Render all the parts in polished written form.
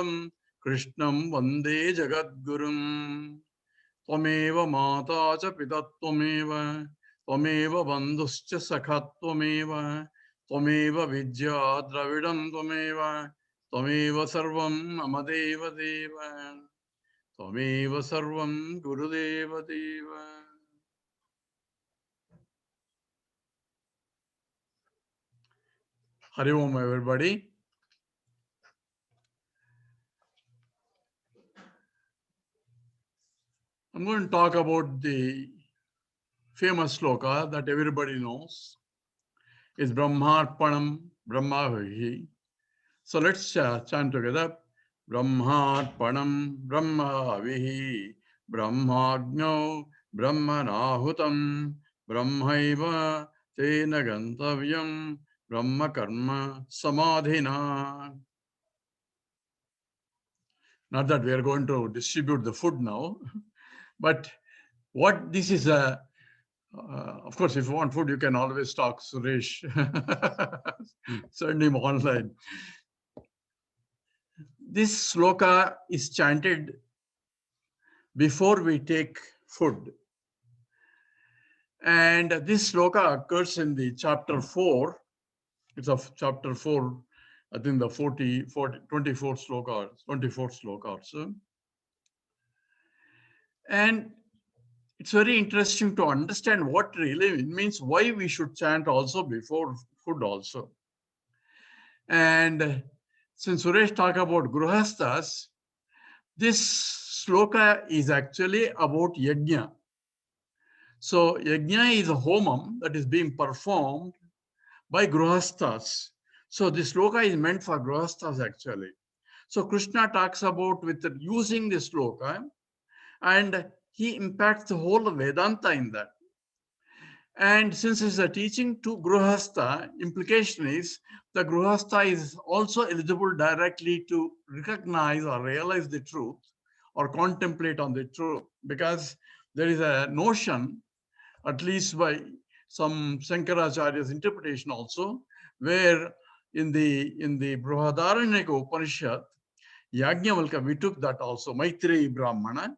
Advaitam Krishnam Vande Jagadgurum. Tvameva Mata cha Pita Tvameva, Tvameva Bandhuscha Sakha Tvameva, Tvameva Vidya Dravidam Tvameva, Tvameva Sarvam Amadeva Deva, Tvameva Sarvam Gurudeva Deva. Hari Om, everybody. I'm going to talk about the famous sloka that everybody knows. It's Brahmarpanam Brahmavihi. So let's chant together. Brahmarpanam Brahmavihi Brahmagno Brahmanahutam Brahmaiva Tena Gantavyam Brahma Karma Samadhina. Not that we are going to distribute the food now, but what this is of course, if you want food, you can always talk Suresh. Send him online. This sloka is chanted before we take food. And this sloka occurs in the chapter 4. It's of chapter 4, I think the 24th sloka also. And it's very interesting to understand what really it means, why we should chant also before food also. And since Suresh talked about Gruhasthas, this sloka is actually about yajna. So yajna is a homam that is being performed by Gruhasthas. So this sloka is meant for Gruhasthas actually. So Krishna talks about with using this sloka, and he impacts the whole Vedanta in that. And since it's a teaching to Gruhastha, implication is the Gruhastha is also eligible directly to recognize or realize the truth or contemplate on the truth, because there is a notion, at least by some Shankaracharya's interpretation also, where in the Brihadaranyaka Upanishad, Yajnavalkya, we took that also, Maitreyi Brahmana,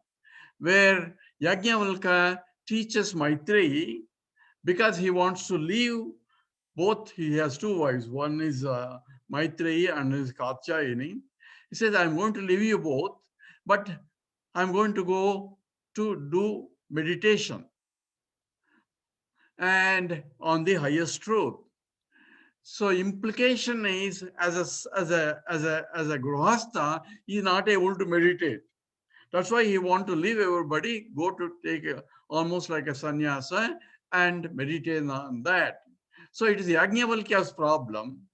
where Yajnavalkya teaches Maitreyi because he wants to leave both. He has two wives. One is Maitreyi and is Katyayani. He says, I'm going to leave you both, but I'm going to go to do meditation and on the highest truth. So implication is, as a Grihastha, he is not able to meditate. That's why he want to leave everybody, go to take almost like a sannyasa and meditate on that. So it is Yajnavalkya's problem.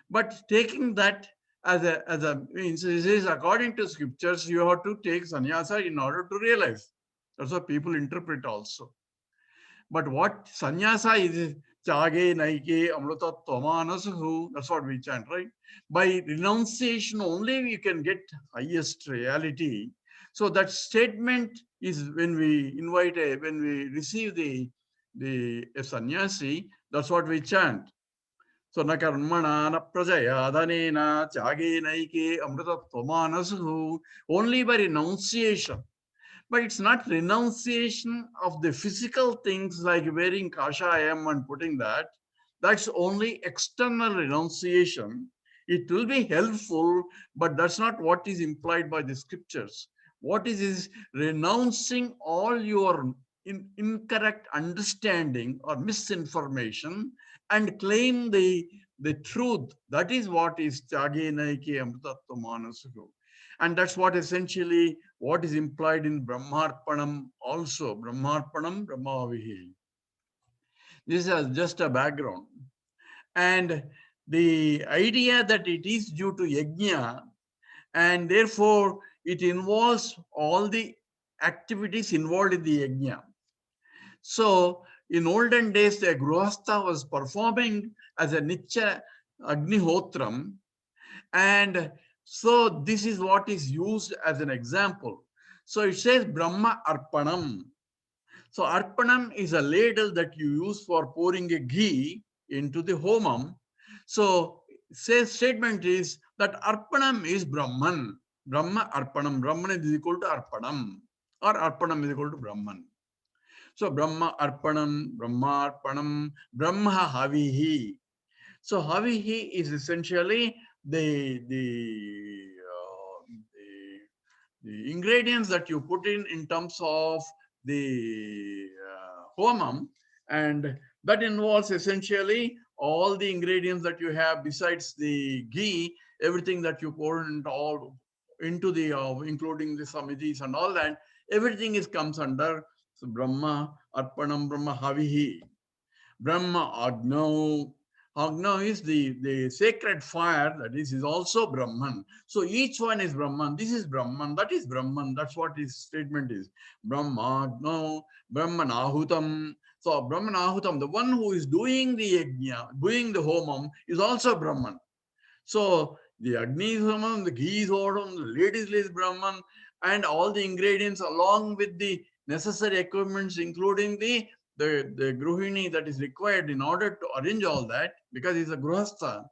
But taking that as a means, this is according to scriptures, you have to take sannyasa in order to realize. That's what people interpret also. But what sannyasa is chage, naike, amrita, tomanasahu, that's what we chant, right? By renunciation only we can get highest reality. So that statement is when we invite, when we receive a sannyasi, that's what we chant. So na karmana na prajaya dhanena chage naike amrita tomanasahu, only by renunciation. But it's not renunciation of the physical things like wearing kashayam and putting that. That's only external renunciation. It will be helpful, but that's not what is implied by the scriptures. What is renouncing all your incorrect understanding or misinformation and claim the truth. That is what is Tyage Naike Amritatva Manasugo. And that's what essentially what is implied in Brahmarpanam also. Brahmarpanam Brahmavihi. This is just a background. And the idea that it is due to yajna, and therefore it involves all the activities involved in the yajna. So in olden days, the Grihastha was performing as a Nitya Agnihotram, and so this is what is used as an example. So it says Brahma Arpanam. So Arpanam is a ladle that you use for pouring a ghee into the homam. So statement is That arpanam is Brahman. Brahma arpanam. Brahman is equal to arpanam, or arpanam is equal to Brahman. So Brahma arpanam, Brahma arpanam, Brahma havihi. So havihi is essentially the ingredients that you put in terms of the homam, and that involves essentially all the ingredients that you have besides the ghee, everything that you pour into the including the samidis and all that, everything is comes under so Brahma Arpanam, Brahma Havihi. Brahma Agno. Agno is the sacred fire, that is also Brahman. So each one is Brahman. This is Brahman, that is Brahman. That's what his statement is. Brahma Agno, Brahman Ahutam. So Brahman Ahutam, the one who is doing the yajna, doing the homam, is also Brahman. So the Agni is Brahman, the ghee is Odam, the ladies is Brahman, and all the ingredients along with the necessary equipments, including the gruhini that is required in order to arrange all that, because it's a grihastha.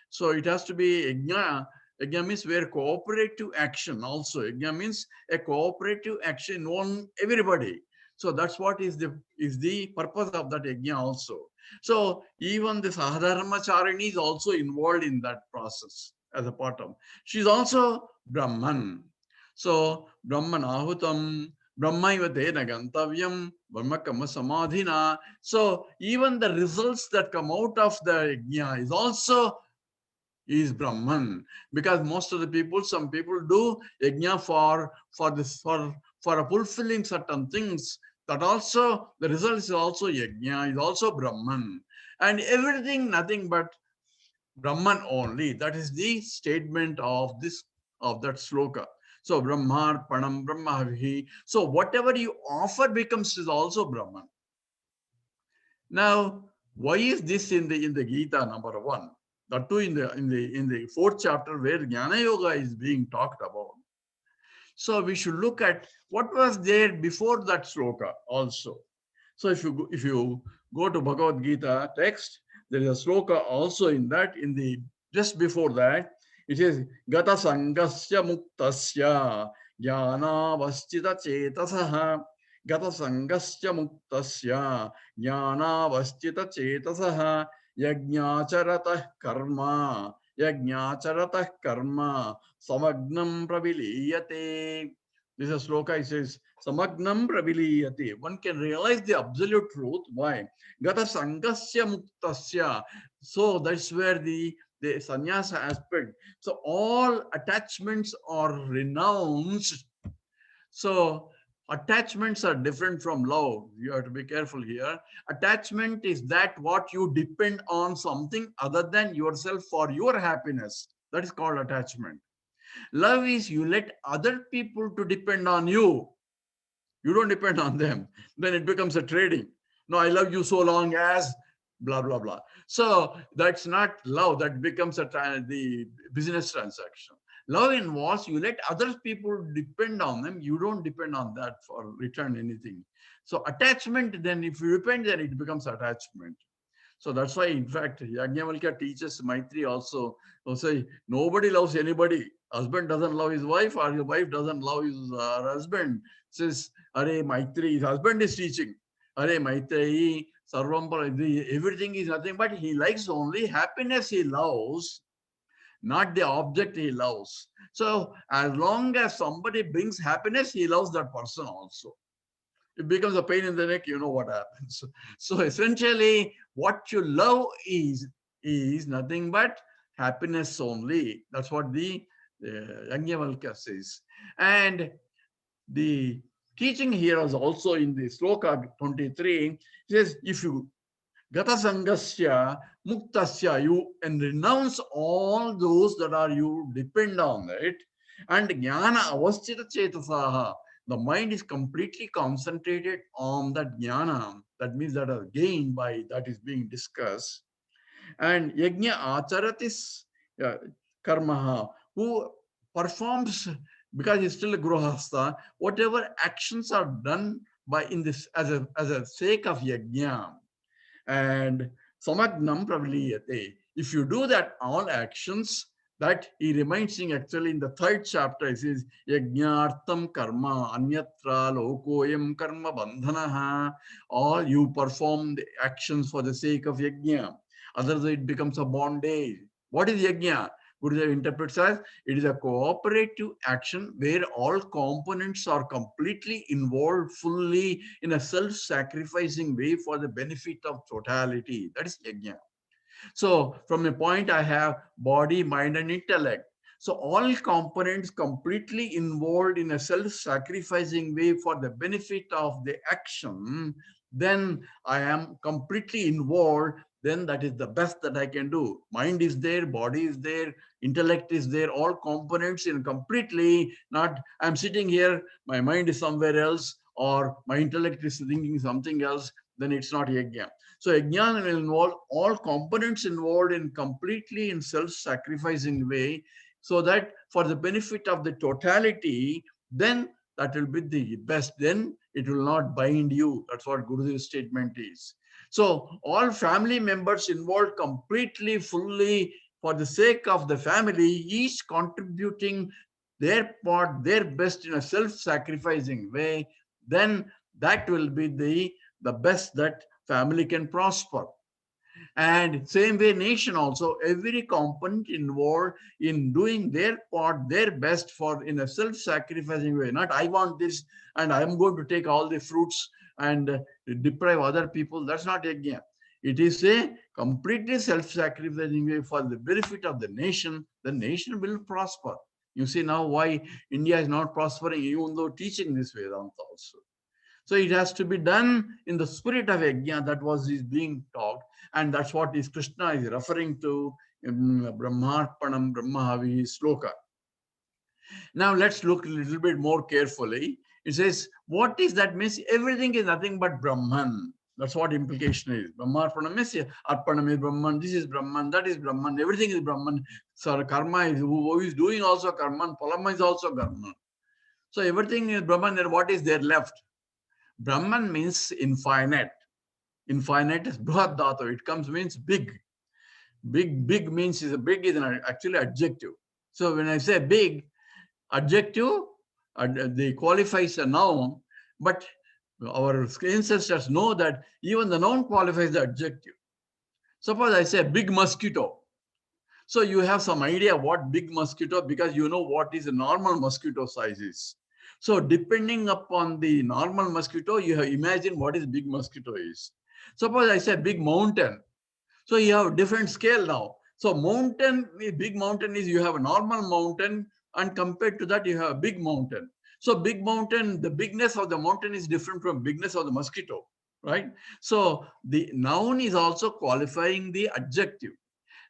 So it has to be yajna. Yajna means where cooperative action also. Yajna means a cooperative action on everybody. So that's what is the purpose of that yajna also. So even the Sahadharmacharini is also involved in that process as a part of. She's also Brahman. So Brahman Ahutam, Brahmaiva Tena Gantavyam, Brahma Kama Samadhina. So even the results that come out of the yajna is Brahman. Because most of the people, some people do yajna for fulfilling certain things. That also, the result is also yajna, is also Brahman. And everything, nothing but Brahman only. That is the statement of that sloka. So Brahmarpanam, Brahmavihi. So whatever you offer becomes is also Brahman. Now, why is this in the Gita number 1? That too in the 4th chapter where Jnana Yoga is being talked about. So we should look at what was there before that sloka also. So if you go to Bhagavad Gita text, there is a sloka also in that, just before that, it says Gata Sangasya Muktasya Jnana Vastita Chetasaha. Gata Sangasya Muktasya Jnana Vastita Chetasaha Yajnacharatah Karma. Yajnacharatah Karma Samagnam Praviliyate. This is a sloka, it says, Samagnam Praviliyate. One can realize the absolute truth. Why? Gata Sangasya Muktasya. So that's where the sannyasa aspect. So all attachments are renounced. So attachments are different from love. You have to be careful here. Attachment is that what you depend on something other than yourself for your happiness. That is called attachment. Love is you let other people to depend on you. You don't depend on them. Then it becomes a trading. No, I love you so long as blah, blah, blah. So that's not love. That becomes the business transaction. Love involves you let other people depend on them. You don't depend on that for return anything. So attachment, then if you depend, then it becomes attachment. So that's why, in fact, Yajnavalkya teaches Maitri also. Say, nobody loves anybody. Husband doesn't love his wife, or your wife doesn't love his husband. Says, Are Maitri, his husband is teaching. Are Maitri, Sarvam, everything is nothing, but he likes only happiness he loves, not the object he loves. So as long as somebody brings happiness, he loves that person also. It becomes a pain in the neck, you know what happens. So essentially, what you love is nothing but happiness only. That's what the Yajnavalkya says. And the teaching here is also in the sloka 23. It says, if you Gata Sangasya Muktasya, you and renounce all those that are you depend on it, and Jnana Avastita Chetasaha, the mind is completely concentrated on that jnana. That means that are gained by that is being discussed. And yajna acharatis karmaha, who performs, because he's still a grihastha, whatever actions are done by in this as a sake of yajna. And samagnam praviliyate. If you do that, all actions, That he reminds me actually in the third chapter. He says, Yajnartam karma anyatra lokoyam karma bandhanaha. All you perform the actions for the sake of yajna. Otherwise, it becomes a bondage. What is yajna? Gurudev interprets as it is a cooperative action where all components are completely involved fully in a self-sacrificing way for the benefit of totality. That is yajna. So from a point I have body, mind, and intellect. So all components completely involved in a self-sacrificing way for the benefit of the action, then I am completely involved, then that is the best that I can do. Mind is there, body is there, intellect is there, all components in completely, not I'm sitting here, my mind is somewhere else, or my intellect is thinking something else, then it's not yajna. So yajna will involve all components involved in completely in self-sacrificing way, so that for the benefit of the totality, then that will be the best. Then it will not bind you. That's what Gurudev's statement is. So all family members involved completely, fully for the sake of the family, each contributing their part, their best in a self-sacrificing way, then that will be the best that family can prosper. And same way, nation also, every component involved in doing their part, their best for in a self-sacrificing way. Not I want this and I'm going to take all the fruits and deprive other people. That's not yajna. It is a completely self-sacrificing way for the benefit of the nation. The nation will prosper. You see now why India is not prospering, even though teaching this Vedanta also. So it has to be done in the spirit of yajna. That was is being taught, and that's what is Krishna is referring to in Brahmarpanam Brahmahavi sloka. Now let's look a little bit more carefully. It says, what is that means? Everything is nothing but Brahman. That's what implication is. Brahmarpanam means Arpanam is Brahman, this is Brahman, that is Brahman, everything is Brahman. So karma is who is doing also karma, palama is also Brahman. So everything is Brahman, and what is there left? Brahman means infinite. Infinite is Bruhat Dhatu. It comes means big. Big means is a big is an actually adjective. So when I say big, adjective, they qualifies a noun, but our ancestors know that even the noun qualifies the adjective. Suppose I say big mosquito. So you have some idea what big mosquito, because you know what is a normal mosquito size is. So depending upon the normal mosquito, you have imagine what is big mosquito is. Suppose I say big mountain. So you have different scale now. So mountain, big mountain is you have a normal mountain, and compared to that you have a big mountain. So big mountain, the bigness of the mountain is different from bigness of the mosquito, right? So the noun is also qualifying the adjective.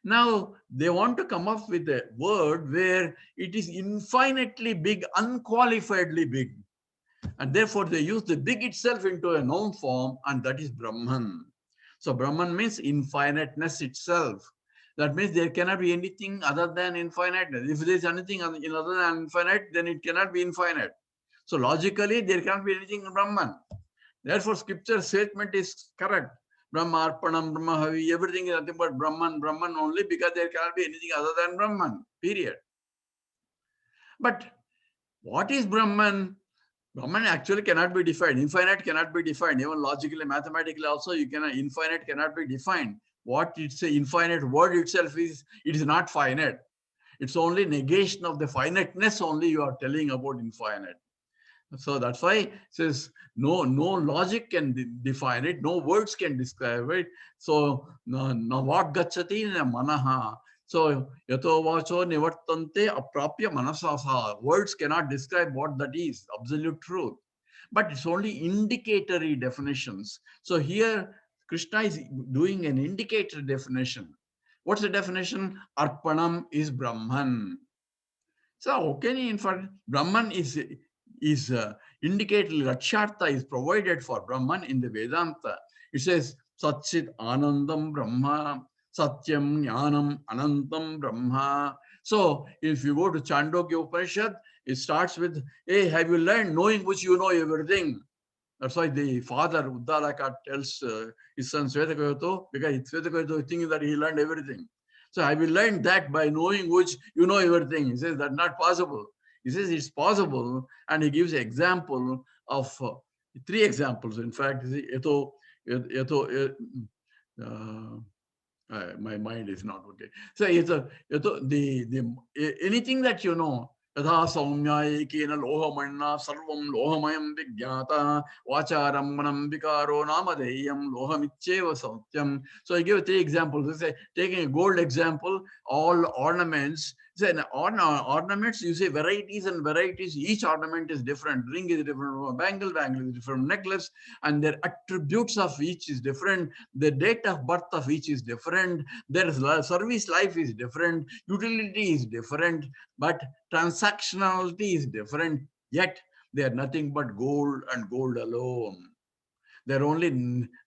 Now they want to come up with a word where it is infinitely big, unqualifiedly big. And therefore they use the big itself into a noun form, and that is Brahman. So Brahman means infiniteness itself. That means there cannot be anything other than infiniteness. If there is anything other than infinite, then it cannot be infinite. So logically, there cannot be anything in Brahman. Therefore, scripture statement is correct. Brahma, Arpanam, Brahmahavi, everything is nothing but Brahman, Brahman only, because there cannot be anything other than Brahman, period. But what is Brahman? Brahman actually cannot be defined. Infinite cannot be defined. Even logically, mathematically also, you cannot, infinite cannot be defined. What it's a infinite word itself is, it is not finite. It's only negation of the finiteness only you are telling about infinite. So that's why it says no logic can define it, no words can describe it. So navak gachati manaha. So yato vacho nivartante aprapya manasasa. Words cannot describe what that is, absolute truth. But it's only indicatory definitions. So here Krishna is doing an indicator definition. What's the definition? Arpanam is Brahman. So can you infer Brahman is indicated, Rakshartha is provided for Brahman in the Vedanta. It says Satchit Anandam Brahma, Satyam Jnanam Anantam Brahma. So if you go to Chandogya Upanishad, it starts with, hey, have you learned knowing which you know everything? That's why the father Uddalaka tells his son Svetakayuto, because Svetakayuto thinks that he learned everything. So I will learn that by knowing which you know everything. He says that's not possible. He says it's possible, and he gives an example of three examples. In fact, uh, my mind is not okay. So anything that you know, यथा सौम्यायेकेन लोहमण्णा सर्वं लोहमयं विज्ञाता वाचारम्भनं विकारो नामधेयं लोहमित्येव सत्यम. So I give three examples. Say, taking a gold example, all ornaments. Say, ornaments, you say varieties and varieties. Each ornament is different. Ring is different from a bangle, bangle is different from necklace, and their attributes of each is different. The date of birth of each is different. Their service life is different. Utility is different. But transactionality is different, yet they are nothing but gold and gold alone. They're only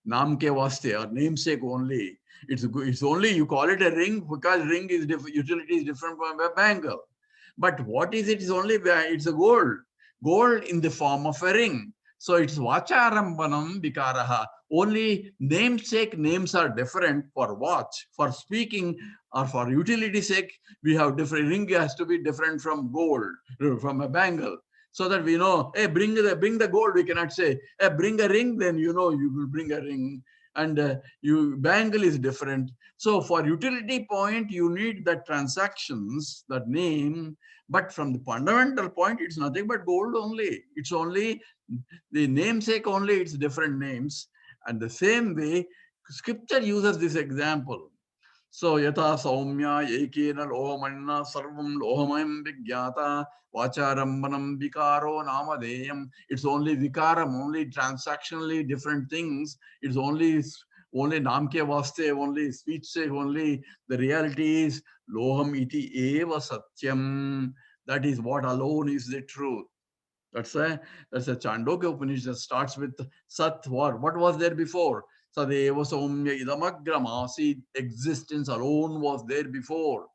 naam ke vaste, or namesake only. It's only, you call it a ring because ring is utility is different from a bangle. But what is it? Is only, it's a gold in the form of a ring. So it's vacharambanam vikaraha. Only namesake names are different for watch, for speaking, or for utility sake. We have different, ring has to be different from gold, from a bangle. So that we know, hey, bring the gold. We cannot say, hey, bring a ring, then you know you will bring a ring. And bangle is different. So for utility point, you need the transactions, that name. But from the fundamental point, it's nothing but gold only. It's only the namesake only, it's different names. And the same way, scripture uses this example. So yata saumya ekena lohamanna sarvam lohamayam vigyata vacharambanam vikaro namadeyam. It's only vikaram, only transactionally different things. It's only namke vaste, only speech sake, only. The reality is loham iti eva satyam. That is what alone is the truth. That's a Chandogya Upanishad starts with Sat. What was there before? Sadeva Somya Idamagramasi. Existence alone was there before.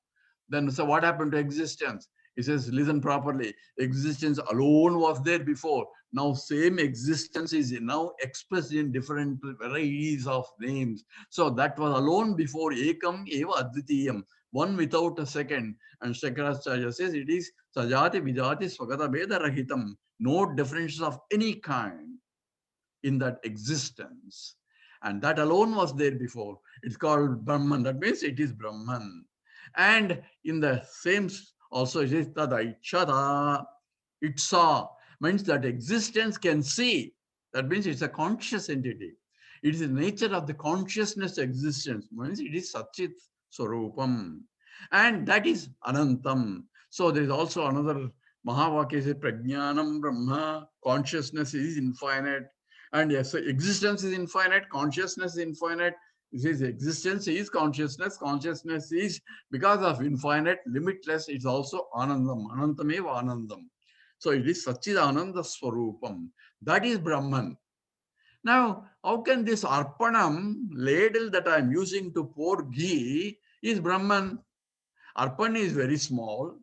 Then, so what happened to existence? He says, listen properly. Existence alone was there before. Now, same existence is now expressed in different varieties of names. So that was alone before. Ekam eva advitiyam. One without a second. And Shankaracharya says it is sajati vijati swagata veda rahitam. No differences of any kind in that existence. And that alone was there before. It's called Brahman. That means it is Brahman. And in the same, also it is tadaichada. It saw, means that existence can see. That means it's a conscious entity. It is the nature of the consciousness existence. Means it is Satchit Swarupam. And that is Anantam. So there is also another Mahavakya says Prajnanam Brahma. Consciousness is infinite. And yes, so existence is infinite, consciousness is infinite. It says existence is consciousness. Consciousness is, because of infinite, limitless. It's also Anandam. Anantameva Anandam. So it is Satchidananda Swarupam. That is Brahman. Now, how can this Arpanam, ladle that I am using to pour ghee, is Brahman? Arpan is very small,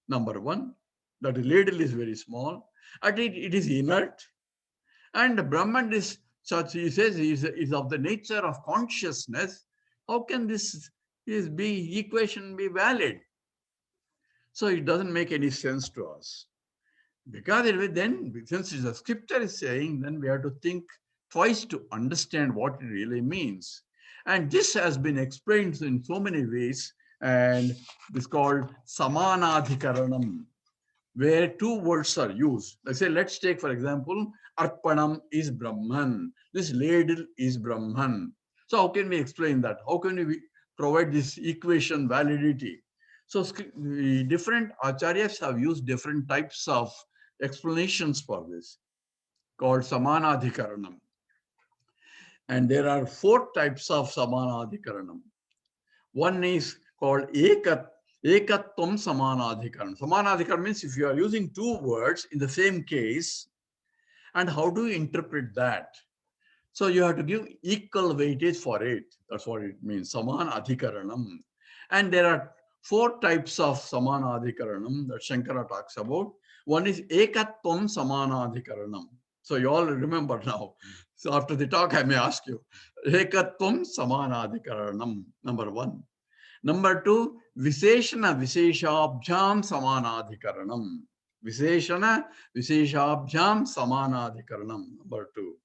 number one. That ladle is very small. And it is inert. And Brahman is such, he says, is of the nature of consciousness. How can this equation be valid? So it doesn't make any sense to us. Because then, since the scripture is saying, then we have to think twice to understand what it really means. And this has been explained in so many ways, and it's called Samanadhikaranam, where two words are used. Let's take, for example, Arpanam is Brahman. This ladle is Brahman. So how can we explain that? How can we provide this equation validity? So different acharyas have used different types of explanations for this, called Samanadhikaranam. And there are 4 types of Samanadhikaranam. One is called Ekatvam Samanadhikaranam. Samanadhikaranam means if you are using 2 words in the same case, and how do you interpret that? So you have to give equal weightage for it. That's what it means, Samanadhikaranam. And there are 4 types of Samanadhikaranam that Shankara talks about. One is Ekatvam Samanadhikaranam. So you all remember now. So after the talk, I may ask you. Ekatvam Samanadhikaranam, number 1. Number two, Visheshana Visheshabhyam Samanadhikaranam. Visheshana Visheshabhyam Samanadhikaranam. Number two.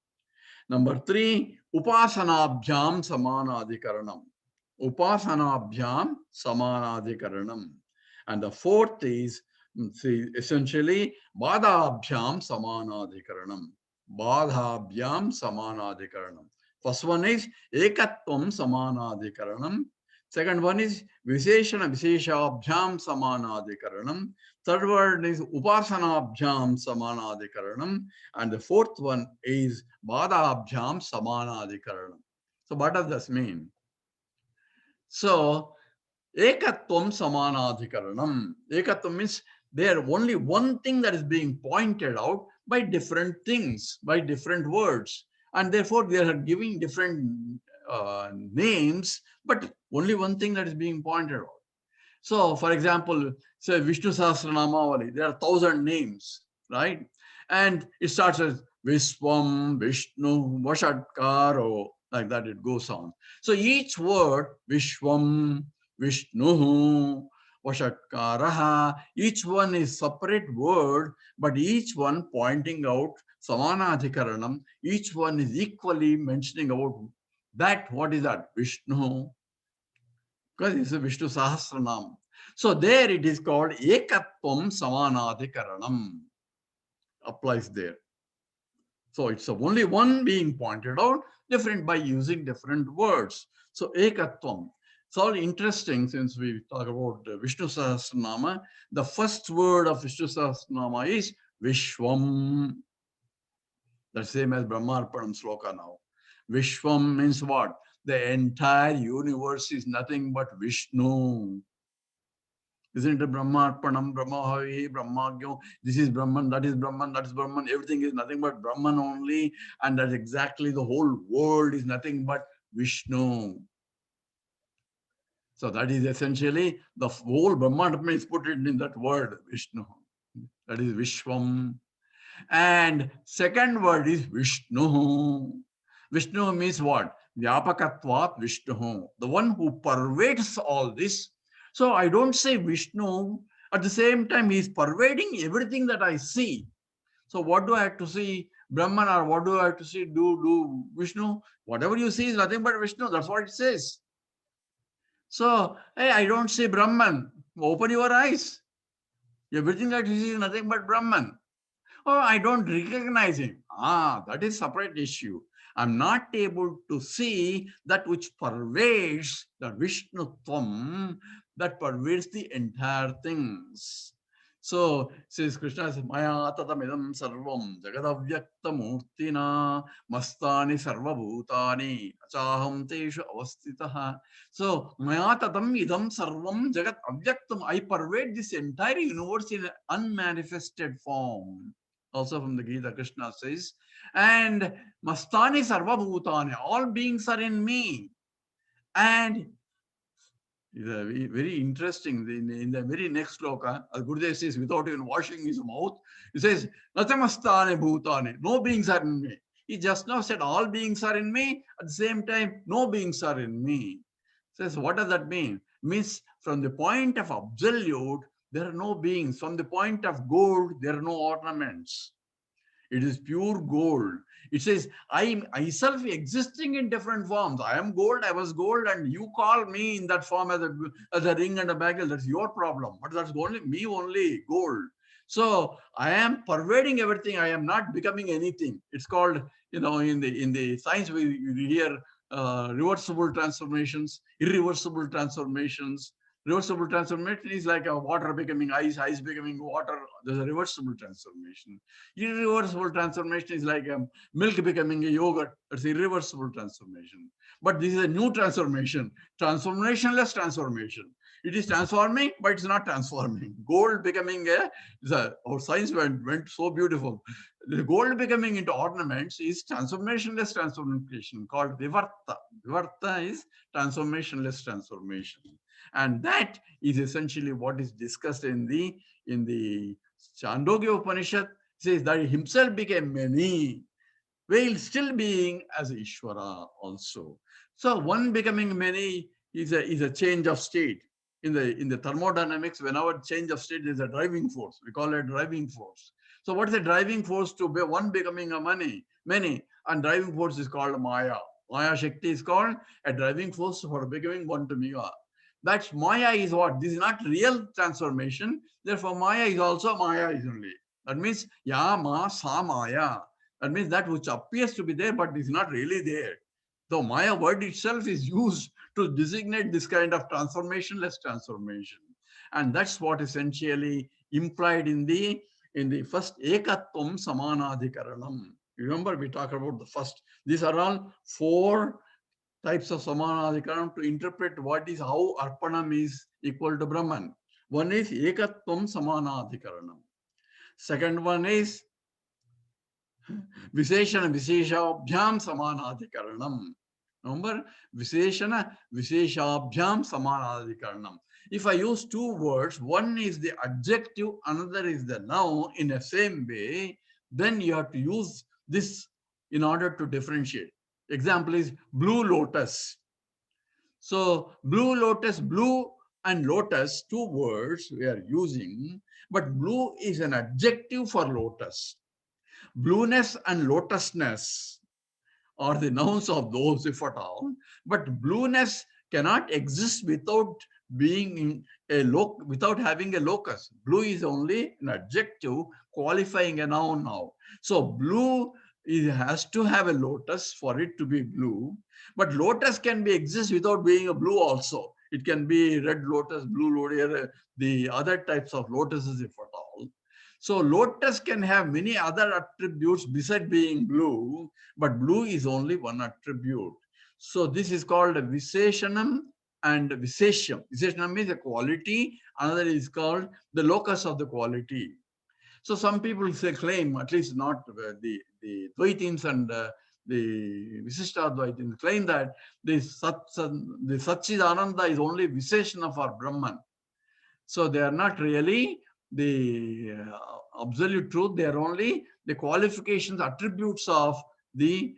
Number three, Upasanabhyam Samanadhikaranam. Upasanabhyam Samanadhikaranam. And the fourth is essentially Badhabhyam Samanadhikaranam. Badhabhyam Samanadhikaranam. First one is Ekatvam Samanadhikaranam. Second one is Visheshana Visheshabhyam Samanadhikaranam. Third word is Upasanabhyam Samanadhikaranam. And the fourth one is Badhabhyam Samanadhikaranam. So what does this mean? So Ekatvam Samanadhikaranam. Ekatvam means there only one thing that is being pointed out by different things, by different words. And therefore they are giving different names, but only one thing that is being pointed out. So, for example, say Vishnu Sahasranamavali, there are 1,000 names, right? And it starts as Vishwam, Vishnu, Vashatkaro, like that it goes on. So each word, Vishwam, Vishnu, Vashatkaraha, each one is separate word, but each one pointing out Samanadhikaranam, each one is equally mentioning about that, what is that? Vishnu, because it's a Vishnu Sahasranam. So there it is called Ekatvam Samanadhikaranam. Applies there. So it's only one being pointed out, different by using different words. So Ekatvam. It's all interesting since we talk about Vishnu Sahasranama. The first word of Vishnu Sahasranama is Vishwam. The same as Brahmarpanam sloka now. Vishwam means what? The entire universe is nothing but Vishnu. Isn't it Brahmarpanam, Brahmahavi, Brahmagyo? This is Brahman, that is Brahman, that is Brahman. Everything is nothing but Brahman only. And that's exactly the whole world is nothing but Vishnu. So that is essentially the whole Brahman is put in that word, Vishnu. That is Vishwam. And second word is Vishnu. Vishnu means what? Vyapakatvat Vishnu. The one who pervades all this. So I don't say Vishnu. At the same time, he is pervading everything that I see. So what do I have to see? Brahman, or what do I have to see? Do Vishnu? Whatever you see is nothing but Vishnu. That's what it says. So, hey, I don't see Brahman. Open your eyes. Everything that you see is nothing but Brahman. Oh, I don't recognize him. That is a separate issue. I'm not able to see that which pervades the Vishnutvam, that pervades the entire things. So, says Krishna says, Maya tatamidam sarvam jagadavyakta murtina mastani sarva bhutani achaham teshu avastitaha. So, Maya tatam idam sarvam jagat avyaktam. I pervade this entire universe in an unmanifested form. Also from the Gita, Krishna says, and Mastani Sarva Bhutani, all beings are in me. And very interesting, in the very next sloka, Gurudev says, without even washing his mouth, he says, Natamastani Bhutani, no beings are in me. He just now said, all beings are in me, at the same time, no beings are in me. Says, what does that mean? Means from the point of absolute, there are no beings. From the point of gold, there are no ornaments. It is pure gold. It says, I am myself existing in different forms. I am gold, I was gold, and you call me in that form as a ring and a bangle. That's your problem. But that's only me, only gold. So I am pervading everything. I am not becoming anything. It's called, in the science we hear reversible transformations, irreversible transformations. Reversible transformation is like a water becoming ice, ice becoming water. There's a reversible transformation. Irreversible transformation is like milk becoming a yogurt. That's irreversible transformation. But this is a new transformation, transformationless transformation. It is transforming, but it's not transforming. Gold becoming our science went so beautiful. The gold becoming into ornaments is transformationless transformation called vivarta. Vivarta is transformationless transformation. And that is essentially what is discussed in the Chandogya Upanishad. It says that himself became many, while still being as Ishvara also. So one becoming many is a change of state. In the thermodynamics, whenever change of state is a driving force, we call it driving force. So what is the driving force to be one becoming a many? And driving force is called Maya. Maya Shakti is called a driving force for becoming one to Mega. That's Maya is what? This is not real transformation. Therefore, Maya is also Maya is only. That means Ya Ma Sa Maya. That means that which appears to be there but is not really there. So Maya word itself is used to designate this kind of transformationless transformation. And that's what essentially implied in the first Ekatvam Samanadhikaranam. Remember, we talked about the first. These are all four types of Samanadhikaranam to interpret what is how Arpanam is equal to Brahman. One is Ekatvam Samanadhikaranam. Second one is Visheshana Visheshabhyam Samanadhikaranam. Remember, Visheshana Visheshabhyam Samanadhikaranam. If I use two words, one is the adjective, another is the noun in the same way, then you have to use this in order to differentiate. Example is blue lotus. So blue lotus, blue and lotus, two words we are using, but blue is an adjective for lotus. Blueness and lotusness are the nouns of those, if at all, but blueness cannot exist without being without having a locus. Blue is only an adjective qualifying a noun now. So blue has to have a lotus for it to be blue, but lotus can be exist without being a blue also. It can be red lotus, blue lotus, the other types of lotuses, if at all. So lotus can have many other attributes besides being blue, but blue is only one attribute. So this is called a Visheshanam and Visheshyam. Visheshanam is a quality, another is called the locus of the quality. So some people say claim, at least not the Dvaitins and the Visishtadvaitins claim that the Satchidananda is only Visheshana for Brahman. So they are not really the absolute truth. They are only the qualifications, attributes of the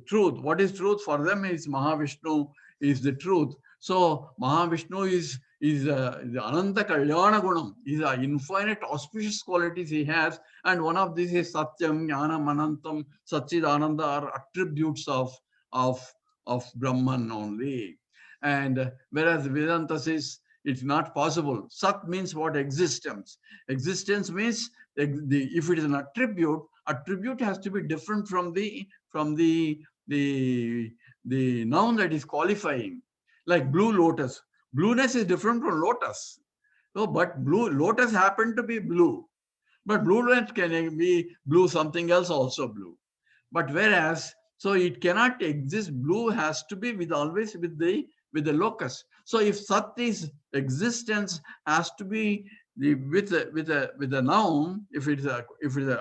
truth. What is truth for them is Mahavishnu is the truth. So Mahavishnu is the Ananta Kalyana Gunam. These are infinite auspicious qualities he has. And one of these is Satyam, Jnanam, Anantam, Satchidananda are attributes of Brahman only. And whereas Vedanta says it's not possible. Sat means what? Existence. Existence means if it is an attribute has to be different from the noun that is qualifying. Like blue lotus. Blueness is different from lotus. So, but blue lotus happened to be blue. But blue lotus can be blue, something else also blue. But whereas, so it cannot exist. Blue has to be always with the locus. So if Sat is existence has to be with a noun, if it is an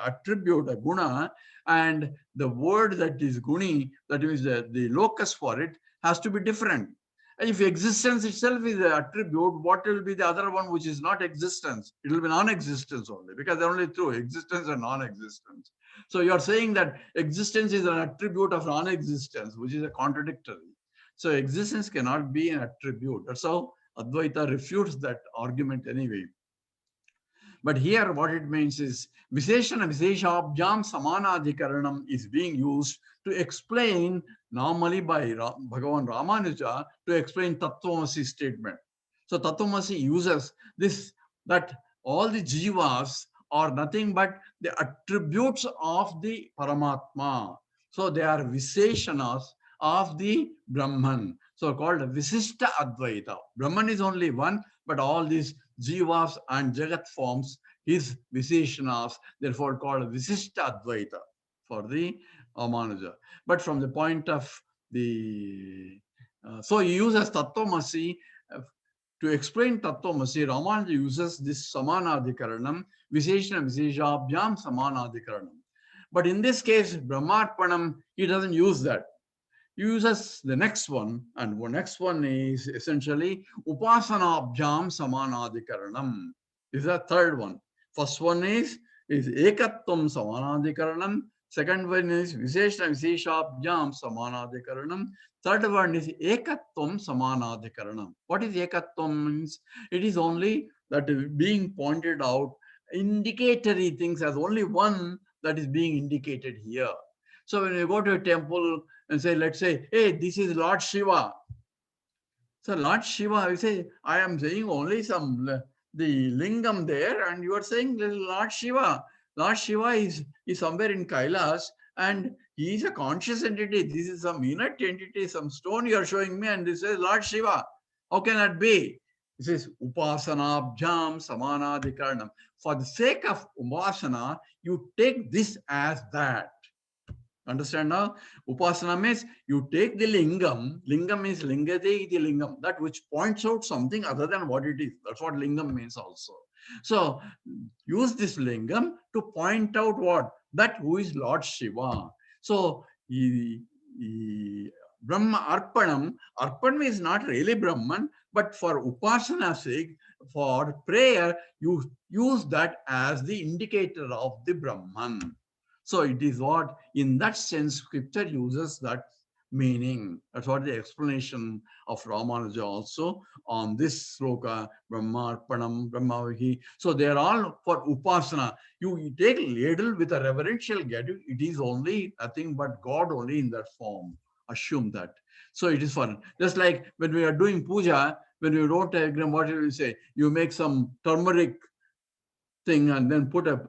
attribute, a guna, and the word that is guni, that means the locus for it has to be different. And if existence itself is an attribute, what will be the other one which is not existence? It will be non-existence only, because they're only two, existence and non-existence. So you are saying that existence is an attribute of non-existence, which is a contradictory. So existence cannot be an attribute. That's how Advaita refutes that argument anyway. But here what it means is Visheshana Visheshabhyam Samanadhikaranam is being used to explain normally by Bhagavan Ramanuja to explain Tattvamasi statement. So Tattvamasi uses this, that all the jivas are nothing but the attributes of the Paramatma. So they are Visheshanas of the Brahman. So called Visishta Advaita. Brahman is only one, but all these jivas and jagat forms is Visheshanas, therefore called Visishta Advaita for the Ramanuja. But from the point of the, so he uses Tattvamasi to explain Tattvamasi. Ramanuja uses this Samanadhikaranam, Visheshana Visheshabhyam Samanadhikaranam. But in this case, Brahmarpanam, he doesn't use that. He uses the next one, and the next one is essentially Upasanabhyam Samanadhikaranam. This is the third one. First one is Ekatvam Samanadhikaranam. Second one is Visheshna Visheshabhyam Samanadhikaranam. Third one is Ekatvam Samanadhikaranam. What is Ekatvam means? It is only that being pointed out, indicatory things as only one that is being indicated here. So when you go to a temple and say, let's say, hey, this is Lord Shiva. So Lord Shiva, I say, I am saying only the lingam there, and you are saying Lord Shiva. Lord Shiva is somewhere in Kailas, and he is a conscious entity. This is some inert entity, some stone you are showing me, and this is Lord Shiva. How can that be? This is Upasanabhyam Samanadhikaranam. For the sake of Upasana, you take this as that. Understand now? Upasana means you take the lingam. Lingam means lingate iti lingam, that which points out something other than what it is. That's what lingam means also. So use this lingam to point out what? That who is Lord Shiva. So Brahma Arpanam. Arpanam is not really Brahman, but for Upasana's sake, for prayer, you use that as the indicator of the Brahman. So it is what, in that sense, scripture uses that meaning. That's what the explanation of Ramanuja also on this sloka, Brahma Arpanam, Brahmavihi. So they are all for Upasana. You take ladle with a reverential gratitude, it is only nothing but God only in that form. Assume that. So it is for, just like when we are doing puja, when we wrote a gram, what do we say? You make some turmeric thing and then put a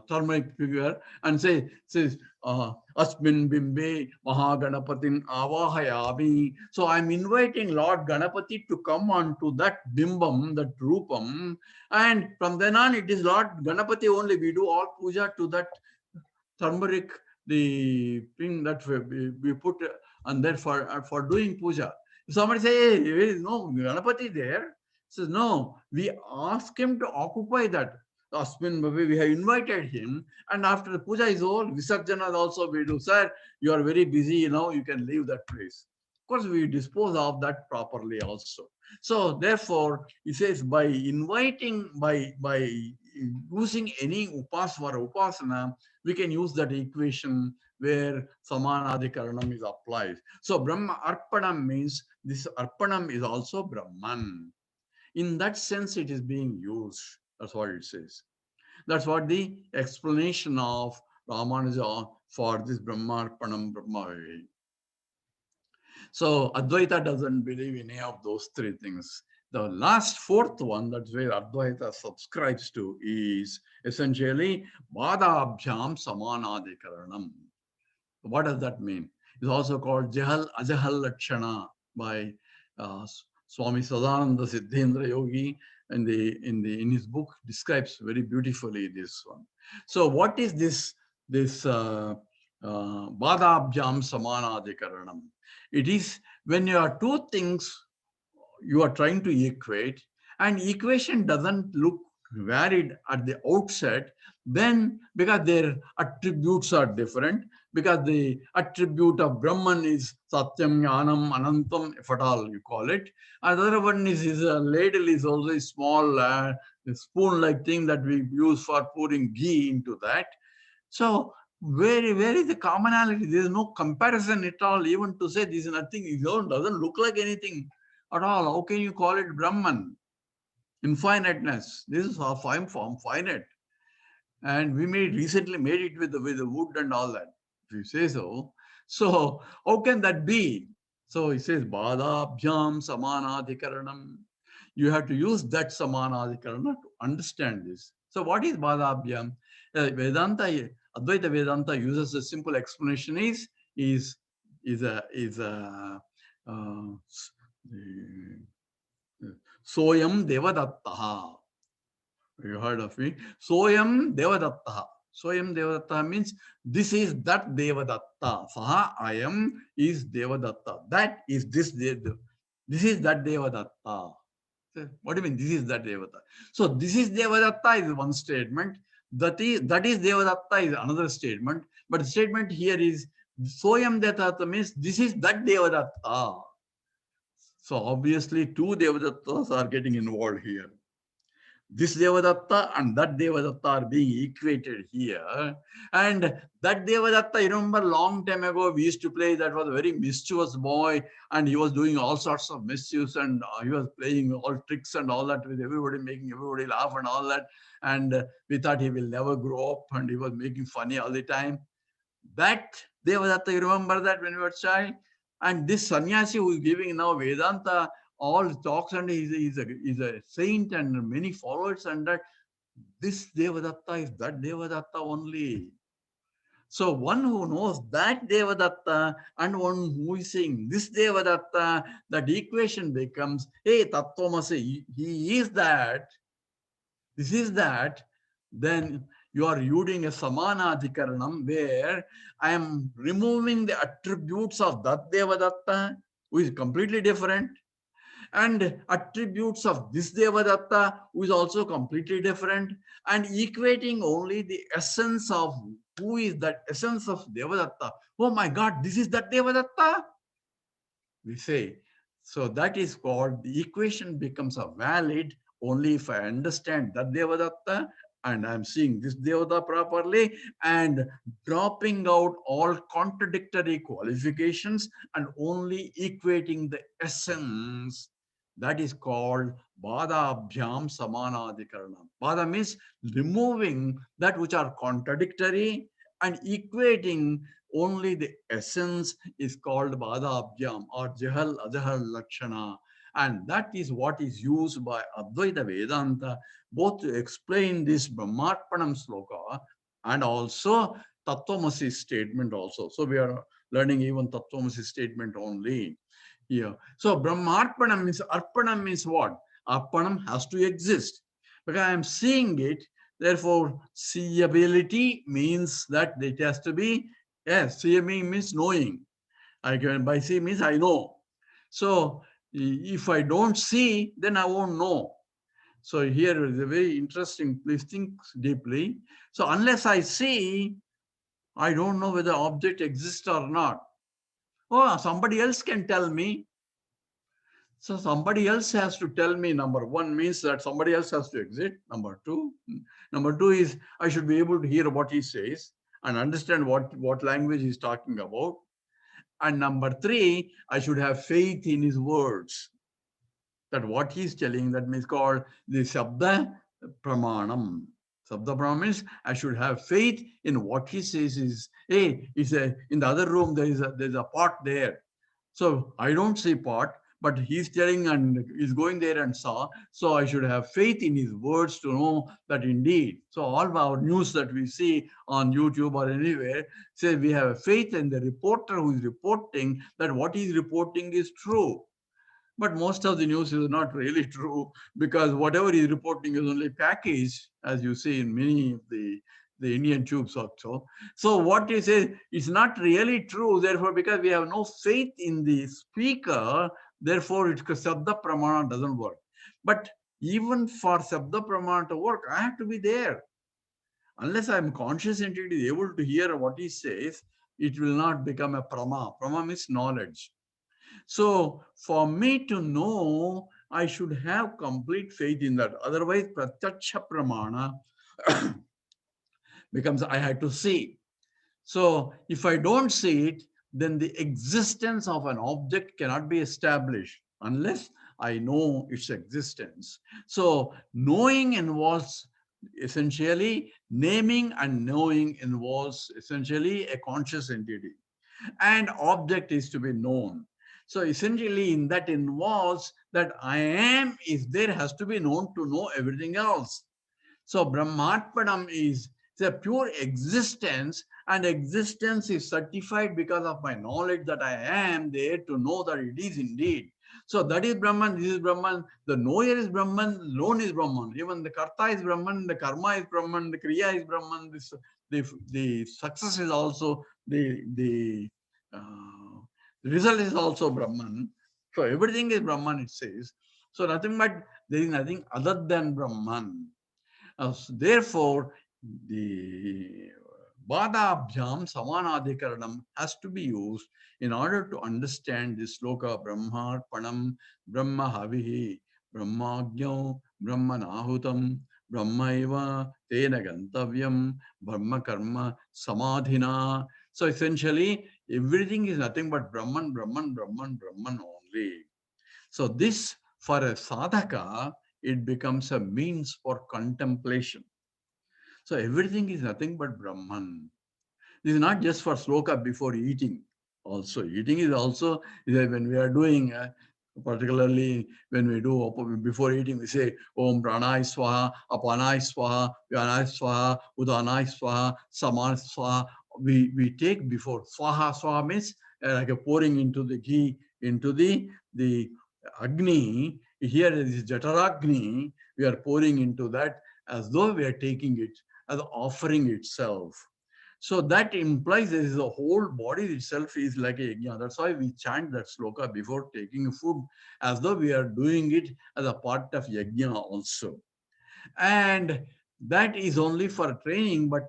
turmeric figure and says Asmin Bimbe Mahaganapatin Avahayami. So I'm inviting Lord Ganapati to come on to that bimbam, that rupam, and from then on it is Lord Ganapati only. We do all puja to that turmeric, the thing that we put, and then for doing puja. If somebody say, hey, there is no Ganapati there, says no, we ask him to occupy that. Asmin Babi, we have invited him, and after the puja is over, Visarjana also we do. Sir, you are very busy, you can leave that place. Of course, we dispose of that properly also. So therefore, he says by inviting, by using any upasana, we can use that equation where samanadhikaranam is applied. So Brahma Arpanam means this Arpanam is also Brahman. In that sense, it is being used. That's what it says. That's what the explanation of Ramanuja for this Brahmarpanam Brahma. So Advaita doesn't believe in any of those three things. The last fourth one, that's where Advaita subscribes to, is essentially Badabhyam Samanadhikaranam. What does that mean? It's also called Jahal Ajahal Lakshana by Swami Sadananda Siddhendra Yogi, in his book describes very beautifully this one. So what is this Badabhyam Samanadhikaranam? It is when you are two things you are trying to equate, and equation doesn't look varied at the outset, then because their attributes are different, because the attribute of Brahman is Satyam, Jnanam, Anantam, if at all you call it. Another one is his ladle is also a small spoon-like thing that we use for pouring ghee into that. So where is the commonality? There is no comparison at all, even to say this is nothing, it doesn't look like anything at all. How can you call it Brahman? Infiniteness. This is a form finite. And we recently made it with the wood and all that, if you say so. So how can that be? So he says, Badabhyam Samanadhikaranam. You have to use that Samanadhikarana to understand this. So what is Badabhyam? Advaita Vedanta uses a simple explanation is Soyam Devadattaha. You heard of me? Soyam Devadattaha. Soyam Devadatta means this is that Devadatta. Saha Ayam is Devadatta. That is this Devadatta. This is that Devadatta. What do you mean? This is that Devadatta. So this is Devadatta is one statement. That is Devadatta is another statement. But the statement here is Soyam Devadatta means this is that Devadatta. So obviously two Devadattas are getting involved here. this Devadatta and that Devadatta are being equated here. And that Devadatta, you remember long time ago, we used to play, that was a very mischievous boy, and he was doing all sorts of mischiefs, and he was playing all tricks and all that with everybody, making everybody laugh and all that. And we thought he will never grow up, and he was making funny all the time. That Devadatta, you remember that when you were a child? And this sannyasi who is giving now Vedanta all talks, and he's a saint and many followers, and that this Devadatta is that Devadatta only. So one who knows that Devadatta and one who is saying this Devadatta, that equation becomes, hey, Tattvamasi, he is that, this is that, then you are using a Samanadhikaranam where I am removing the attributes of that Devadatta, who is completely different, and attributes of this Devadatta, who is also completely different, and equating only the essence of who is that essence of Devadatta. Oh my God, this is that Devadatta, we say. So that is called, the equation becomes a valid only if I understand that Devadatta and I'm seeing this Devadatta properly, and dropping out all contradictory qualifications and only equating the essence. That is called Badabhyam Samanadhikaranam. Bada means removing that which are contradictory and equating only the essence is called Badabhyam or Jahal Ajahal Lakshana. And that is what is used by Advaita Vedanta, both to explain this Brahmarpanam sloka and also Tattvamasi statement also. So we are learning even Tattvamasi statement only here. So Brahmarpanam means, Arpanam means what? Arpanam has to exist. Because I am seeing it, therefore seeability means that it has to be, yes, seeing means knowing. I can, by see means I know. So if I don't see, then I won't know. So here is a very interesting, please think deeply. So unless I see, I don't know whether object exists or not. Oh, somebody else can tell me. So somebody else has to tell me. Number one means that somebody else has to exist. Number two is I should be able to hear what he says and understand what language he's talking about. And number three, I should have faith in his words. That what he's telling, that means called the Shabda Pramanam. Shabda Pramanam means I should have faith in what he says is, hey, it's a, in the other room there's a pot there. So I don't see pot, but he's telling and he's going there and saw. So I should have faith in his words to know that indeed. So all our news that we see on YouTube or anywhere say we have a faith in the reporter who is reporting that what he's reporting is true. But most of the news is not really true, because whatever he's reporting is only packaged, as you see in many of the Indian tubes also. So what he says is not really true. Therefore, because we have no faith in the speaker, therefore it's Sabda Pramana doesn't work. But even for Sabda Pramana to work, I have to be there. Unless I'm conscious entity able to hear what he says, it will not become a Prama. Prama means knowledge. So for me to know, I should have complete faith in that. Otherwise, pratyaksha pramana becomes I had to see. So if I don't see it, then the existence of an object cannot be established unless I know its existence. So knowing involves essentially, naming and knowing involves essentially a conscious entity, and object is to be known. So essentially in that involves that I am is there has to be known to know everything else. So Brahmatmanam is the pure existence, and existence is certified because of my knowledge that I am there to know that it is indeed. So that is Brahman, this is Brahman, the knower is Brahman, known is Brahman. Even the Karta is Brahman, the Karma is Brahman, the Kriya is Brahman, the success is also, the result is also Brahman. So everything is Brahman, it says. So nothing but, there is nothing other than Brahman. Therefore, the Badabhyam Samanadhikaranam has to be used in order to understand this sloka Brahmarpanam, Brahma Havihi, Brahmagyo, Brahmanahutam Brahmaiva Tena Gantavyam Brahma Karma Samadhina. So essentially, everything is nothing but Brahman, Brahman, Brahman, Brahman only. So this, for a sadhaka, it becomes a means for contemplation. So everything is nothing but Brahman. This is not just for sloka before eating. Also, eating is also when we are doing, particularly when we do before eating, we say Om Pranay Swaha, Apanay Swaha, Vyanay Swaha, Udanay Swaha, Saman Swaha. We take before. Swaha, Swaha means like a pouring into the ghee, into the Agni. Here is Jataragni. We are pouring into that as though we are taking it as offering itself. So that implies there is a whole body itself is like a yajna. That's why we chant that sloka before taking food, as though we are doing it as a part of yajna also. And that is only for training, but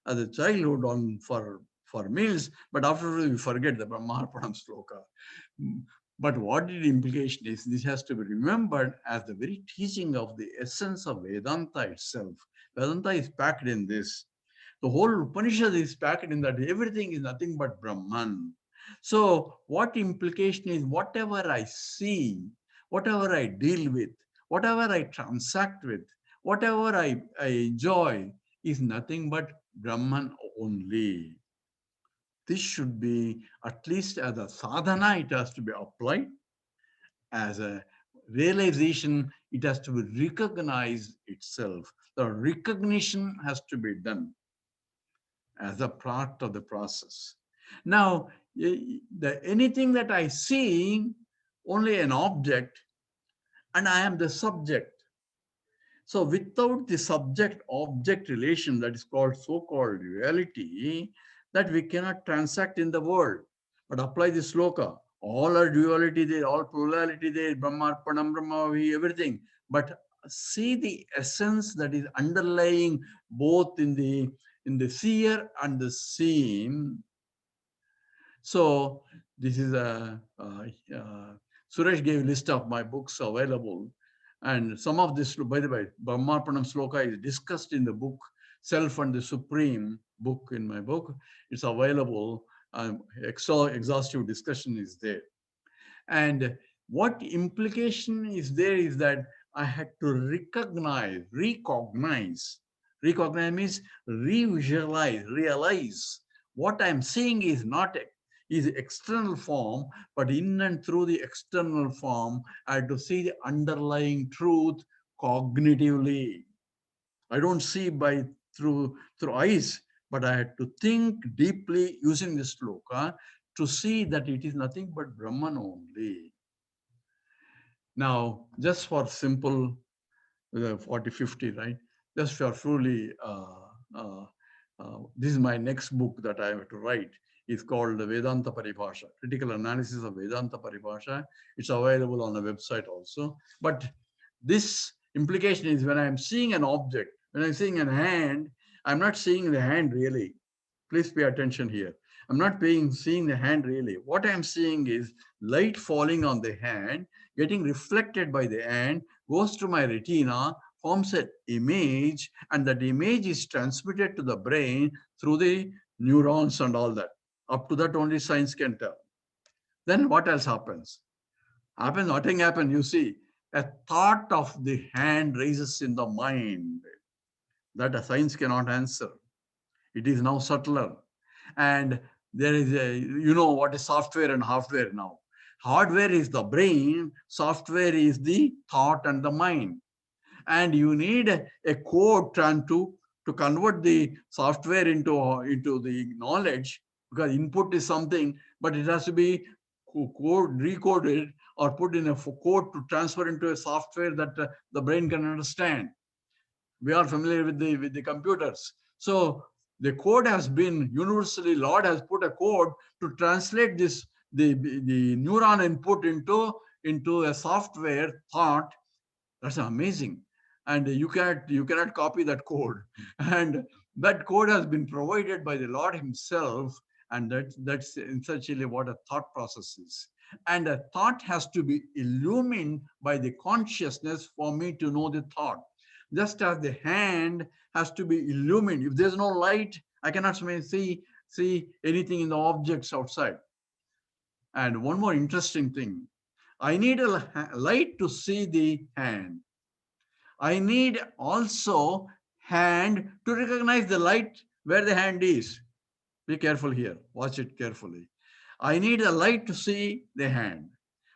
as a childhood on for meals, but afterwards we forget the Brahmarpanam sloka. But what the implication is, this has to be remembered as the very teaching of the essence of Vedanta itself. Vedanta is packed in this. The whole Upanishad is packed in that everything is nothing but Brahman. So, what implication is whatever I see, whatever I deal with, whatever I transact with, whatever I enjoy is nothing but Brahman only. This should be, at least as a sadhana, it has to be applied. As a realization, it has to be recognized itself. The recognition has to be done as a part of the process. Now, anything that I see, only an object, and I am the subject. So, without the subject object relation, that is called so called reality, that we cannot transact in the world. But apply the sloka. All are duality there, all plurality there, Brahmarpanam, Brahmavi, everything. But see the essence that is underlying both in the seer and the seen. So this is Suresh gave a list of my books available, and some of this, by the way, Brahmarpanam sloka is discussed in the book Self and the Supreme book in my book. It's available. Exhaustive discussion is there. And what implication is there is that I had to recognize means revisualize, realize what I'm seeing is not is external form, but in and through the external form, I had to see the underlying truth cognitively. I don't see by through eyes, but I had to think deeply using this sloka to see that it is nothing but Brahman only. Now, just for simple 40, 50, right? Just for truly, this is my next book that I have to write. It's called the Vedanta Paribhasha, Critical Analysis of Vedanta Paribhasha. It's available on the website also. But this implication is when I'm seeing an object, when I'm seeing a hand, I'm not seeing the hand really. Please pay attention here. I'm not seeing the hand really. What I'm seeing is light falling on the hand, getting reflected by the hand, goes to my retina, forms an image, and that image is transmitted to the brain through the neurons and all that. Up to that, only science can tell. Then what else happens? Nothing happens. You see, a thought of the hand raises in the mind that a science cannot answer. It is now subtler. And there is what is software and hardware now. Hardware is the brain, software is the thought and the mind. And you need a code to convert the software into the knowledge, because input is something, but it has to be code recoded or put in a code to transfer into a software that the brain can understand. We are familiar with the computers. So the code has been universally, Lord has put a code to translate this the neuron input into a software thought. That's amazing. And you cannot copy that code. And that code has been provided by the Lord himself, And that's essentially what a thought process is. And a thought has to be illumined by the consciousness for me to know the thought. Just as the hand has to be illumined. If there's no light, I cannot see anything in the objects outside. And one more interesting thing, I need a light to see the hand. I need also hand to recognize the light where the hand is. Be careful here. Watch it carefully. I need a light to see the hand.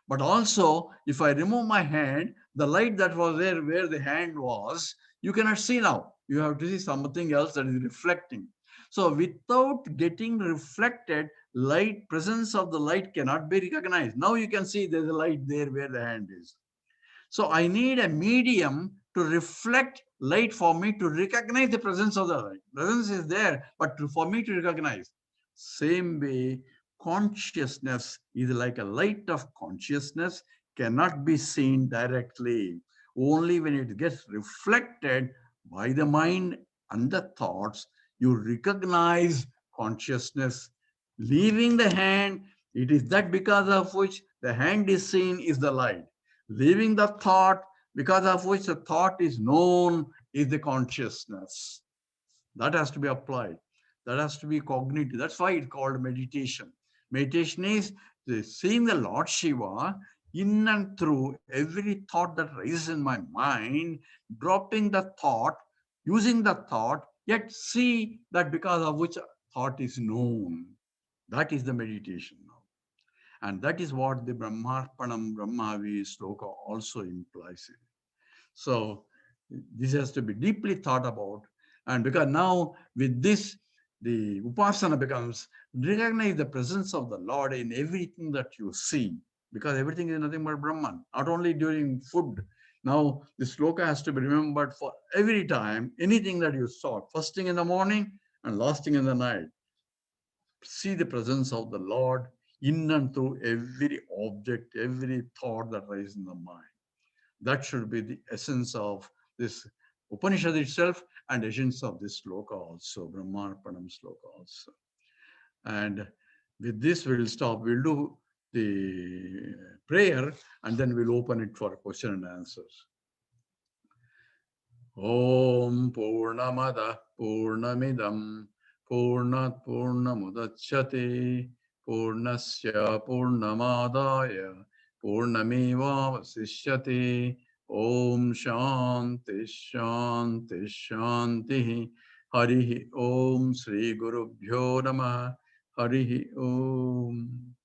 But also, if I remove my hand, the light that was there where the hand was, you cannot see now. You have to see something else that is reflecting. So without getting reflected, light, presence of the light cannot be recognized. Now you can see there's a light there where the hand is. So I need a medium to reflect light for me to recognize the presence of the light. Presence is there, but for me to recognize. Same way, consciousness is like a light of consciousness, cannot be seen directly. Only when it gets reflected by the mind and the thoughts, you recognize consciousness. Leaving the hand, it is that because of which the hand is seen is the light. Leaving the thought, because of which the thought is known, is the consciousness. That has to be applied. That has to be cognitive. That's why it's called meditation. Meditation is seeing the Lord Shiva in and through every thought that rises in my mind, dropping the thought, using the thought, yet see that because of which thought is known. That is the meditation now. And that is what the Brahmarpanam Brahmavi sloka also implies. So this has to be deeply thought about. And because now with this, the Upasana becomes recognize the presence of the Lord in everything that you see, because everything is nothing but Brahman, not only during food. Now the sloka has to be remembered for every time, anything that you saw, first thing in the morning and last thing in the night. See the presence of the Lord in and through every object, every thought that rises in the mind. That should be the essence of this Upanishad itself and essence of this sloka also, Brahmarpanam sloka also. And with this, we'll stop. We'll do the prayer and then we'll open it for question and answers. Om Purnamada Purnamidam Purnat Purnamudachyate Purnasya Purnamadaya Purnameva Vasishyate Om Shanti Shanti Shanti Harihi Om Sri Gurubhyo Namah Harihi Om.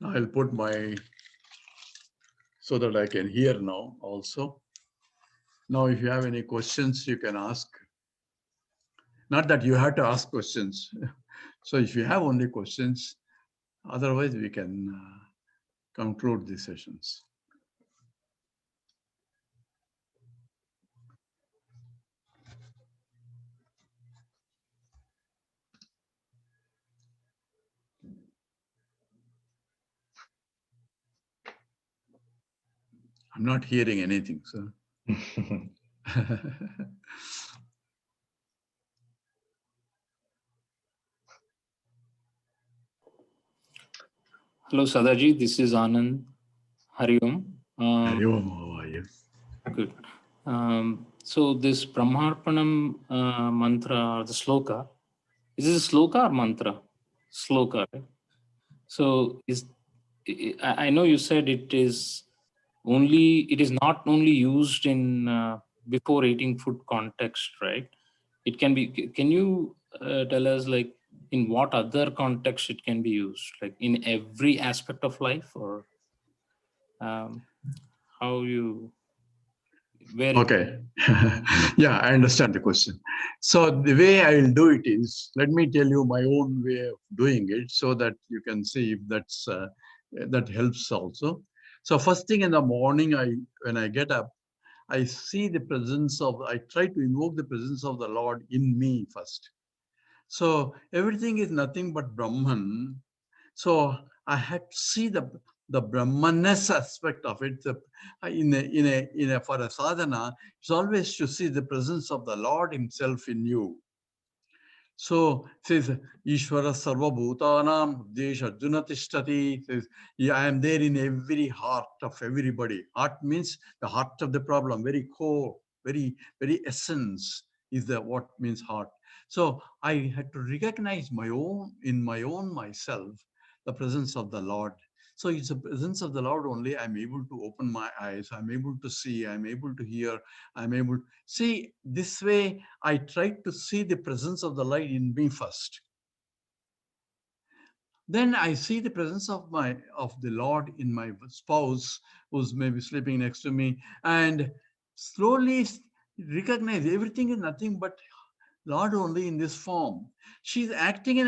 I'll put my, so that I can hear now also. Now, if you have any questions, you can ask. Not that you have to ask questions. So if you have only questions, otherwise we can conclude the sessions. I'm not hearing anything, sir. Hello, Sadaji. This is Anand. Hari Om. Hari Om, how are you? Good. So this Brahmarpanam mantra or the sloka, is this a sloka or mantra? Sloka, right? So I know you said it is not only used in before eating food context, right? It can be, can you tell us like in what other context it can be used, like in every aspect of life, or how you, where? Okay. Yeah, I understand the question. So the way I will do it is, let me tell you my own way of doing it so that you can see if that helps also. So first thing in the morning, when I get up, I see the presence of, I try to invoke the presence of the Lord in me first. So everything is nothing but Brahman. So I had to see the Brahmaness aspect of it. For a sadhana, it's always to see the presence of the Lord himself in you. So says Ishvara Sarva Bhutanam Desh Arjuna Tishtati says, yeah, I am there in every heart of everybody. Heart means the heart of the problem, very core, very essence is the what means heart. So I had to recognize my own in my own myself the presence of the Lord. So it's the presence of the Lord only I'm able to open my eyes, I'm able to see, I'm able to hear, I'm able see this way. I tried to see the presence of the light in me first. Then I see the presence of the Lord in my spouse who's maybe sleeping next to me, and slowly recognize everything is nothing but Lord only in this form. She's acting in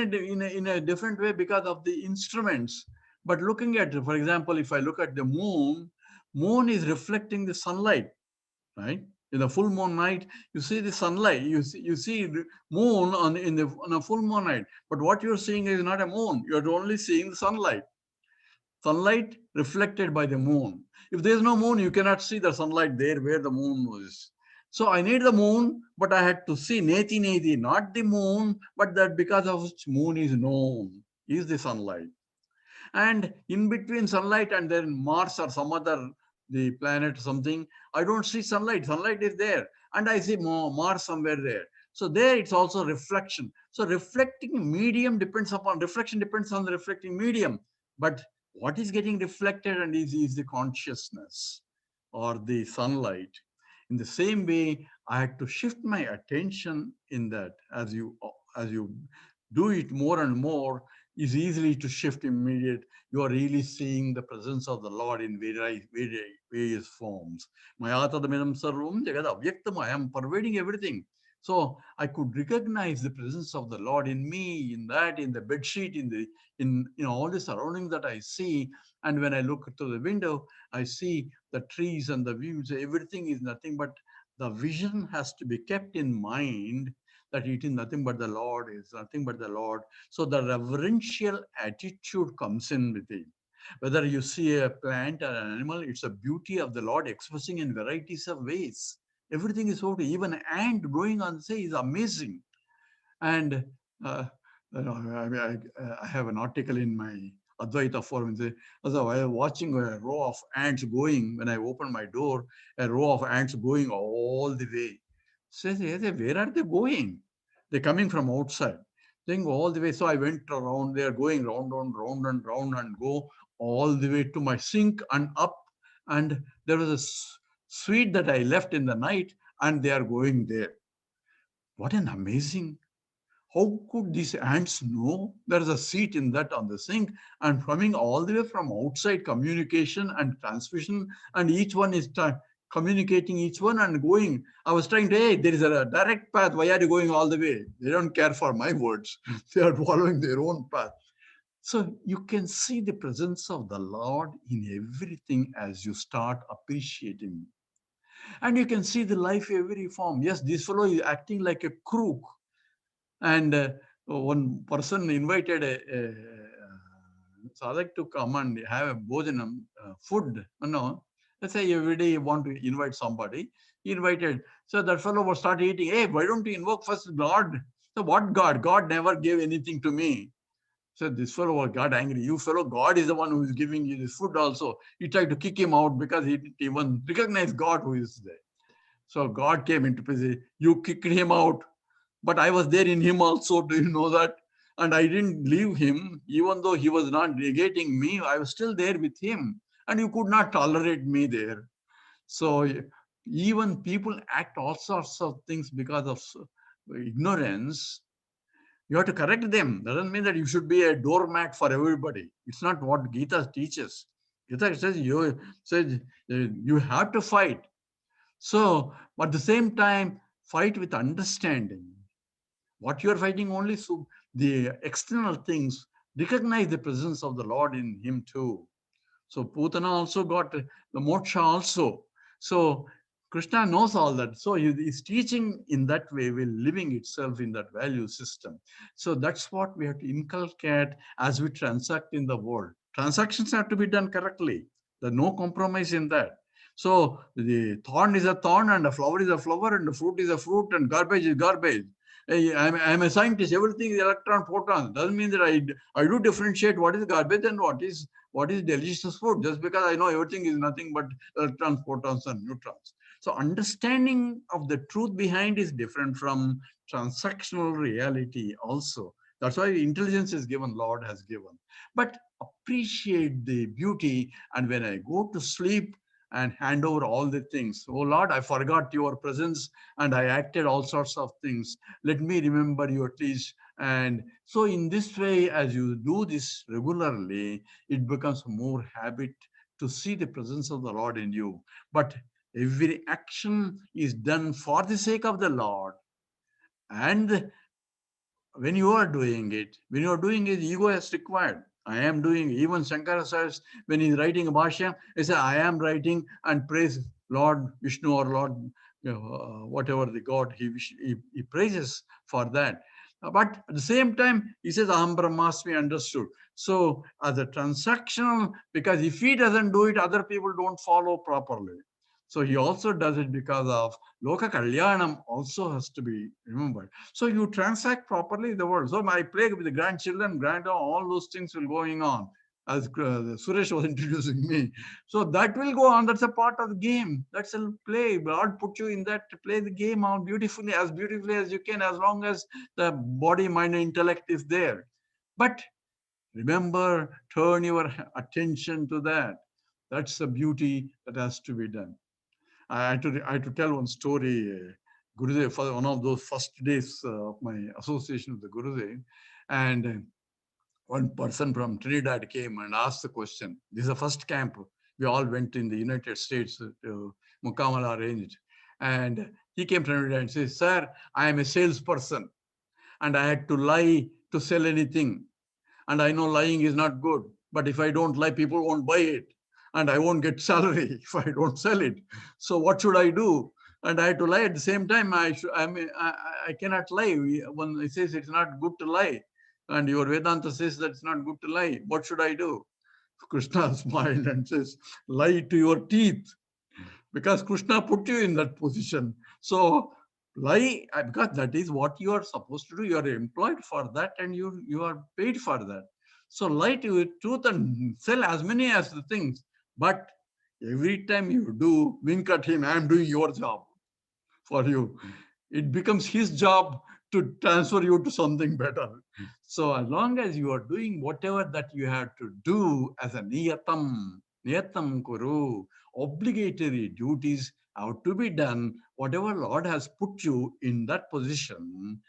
a different way because of the instruments. But looking at, for example, if I look at the moon, moon is reflecting the sunlight, right? In the full moon night, you see the sunlight. You see the moon on a full moon night. But what you're seeing is not a moon. You're only seeing the sunlight. Sunlight reflected by the moon. If there's no moon, you cannot see the sunlight there where the moon is. So I need the moon, but I had to see Neti Neti, not the moon, but that because of which moon is known, is the sunlight. And in between sunlight and then Mars or some other the planet something, I don't see sunlight. Sunlight is there, and I see Mars somewhere there. So there it's also reflection. So reflecting medium depends upon reflection depends on the reflecting medium. But what is getting reflected and is the consciousness or the sunlight. In the same way, I had to shift my attention in that as you do it more and more, is easily to shift immediate. You are really seeing the presence of the Lord in various forms. Mayatadamidam sarvam jagad avyaktam. I am pervading everything. So I could recognize the presence of the Lord in me, in that, in the bed sheet, in all the surroundings that I see. And when I look to the window, I see the trees and the views. Everything is nothing but the vision has to be kept in mind that it is nothing but the Lord, is nothing but the Lord. So the reverential attitude comes in with it. Whether you see a plant or an animal, it's a beauty of the Lord expressing in varieties of ways. Everything is so, even an ant going on say is amazing. And uh, I have an article in my Advaita forum. As I was watching a row of ants going, when I opened my door, a row of ants going all the way. Says, "Hey, where are they going? They're coming from outside. They go all the way." So I went around. They are going round and round and round and go all the way to my sink and up. And there was a suite that I left in the night, and they are going there. What an amazing, how could these ants know there is a seat in that on the sink, and coming all the way from outside communication and transmission, and each one is communicating each one and going. I was trying to, hey, there is a direct path. Why are you going all the way? They don't care for my words. They are following their own path. So you can see the presence of the Lord in everything as you start appreciating. And you can see the life every form. Yes, this fellow is acting like a crook, and one person invited a sadhak to come and have a bhojanam, food. Let's say every day you want to invite somebody. He invited. So that fellow was start eating. Hey, why don't you invoke first God? So what God? God never gave anything to me. So this fellow got angry. You fellow, God is the one who is giving you this food also. He tried to kick him out because he didn't even recognize God who is there. So God came into play. You kicked him out, but I was there in him also. Do you know that? And I didn't leave him, even though he was not negating me. I was still there with him, and you could not tolerate me there. So even people act all sorts of things because of ignorance. You have to correct them. Doesn't mean that you should be a doormat for everybody. It's not what Gita teaches. Gita says you have to fight. So, but at the same time, fight with understanding. What you are fighting only, so the external things, recognize the presence of the Lord in him too. So Putana also got the moksha also. So Krishna knows all that. So he is teaching in that way, will living itself in that value system. So that's what we have to inculcate as we transact in the world. Transactions have to be done correctly. There's no compromise in that. So the thorn is a thorn, and a flower is a flower, and the fruit is a fruit, and garbage is garbage. Hey, I'm a scientist. Everything is electron, proton. Doesn't mean that I do differentiate what is garbage and what is delicious food. Just because I know everything is nothing but electrons, protons, and neutrons. So understanding of the truth behind is different from transactional reality also. That's why intelligence is given, Lord has given. But appreciate the beauty. And when I go to sleep and hand over all the things, oh Lord, I forgot your presence and I acted all sorts of things. Let me remember you at least. And so, in this way, as you do this regularly, it becomes more habit to see the presence of the Lord in you. But every action is done for the sake of the Lord. And when you are doing it, ego is required. I am doing, even Shankara says, when he's writing a Bhashya, he says, I am writing and praise Lord Vishnu or Lord, whatever the God he praises for that. But at the same time, he says, Aham Brahmasmi understood. So, as a transactional, because if he doesn't do it, other people don't follow properly. So, he also does it because of Loka Kalyanam also has to be remembered. So you transact properly in the world. So I play with the grandchildren, all those things will going on as Suresh was introducing me. So that will go on. That's a part of the game. That's a play. God put you in that to play the game out beautifully as you can, as long as the body, mind, and intellect is there. But remember, turn your attention to that. That's the beauty that has to be done. I had to tell one story. Gurudev, for one of those first days of my association with the Gurudev, and one person from Trinidad came and asked the question. This is the first camp. We all went in the United States to Mukamala arranged. And he came to Trinidad and says, Sir, I am a salesperson and I had to lie to sell anything. And I know lying is not good, but if I don't lie, people won't buy it. And I won't get salary if I don't sell it. So what should I do? And I had to lie at the same time. I cannot lie. When it says it's not good to lie, and your Vedanta says that it's not good to lie, what should I do? Krishna smiled and says, lie to your teeth, because Krishna put you in that position. So lie, because that is what you are supposed to do. You are employed for that and you are paid for that. So lie to your truth and sell as many as the things. But every time you do, wink at him, I am doing your job for you. It becomes his job to transfer you to something better. So as long as you are doing whatever that you have to do as a niyatam kuru, obligatory duties have to be done. Whatever Lord has put you in that position,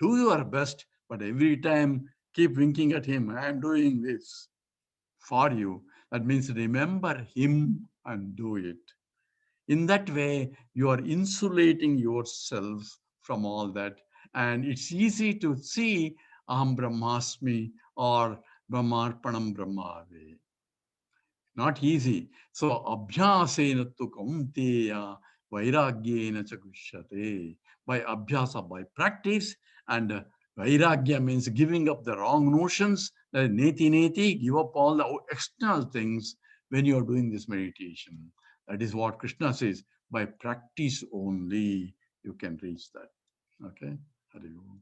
do your best, but every time keep winking at him. I am doing this for you. That means remember him and do it. In that way, you are insulating yourself from all that. And it's easy to see Aham Brahmasmi or Brahmarpanam Brahmave. Not easy. So, Abhyasena tu kaunteya vairagyena chakushyate. By abhyasa, by practice, and vairagya means giving up the wrong notions. Neti neti, give up all the external things when you are doing this meditation. That is what Krishna says. By practice only, you can reach that. Okay? Hari Om.